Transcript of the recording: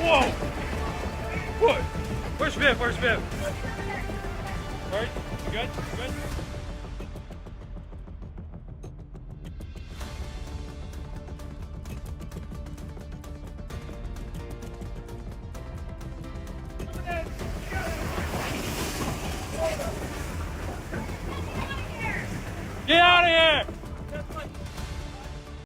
Whoa! What? Where's Viv? Where's Viv? Right? You good? You good? Get out of here!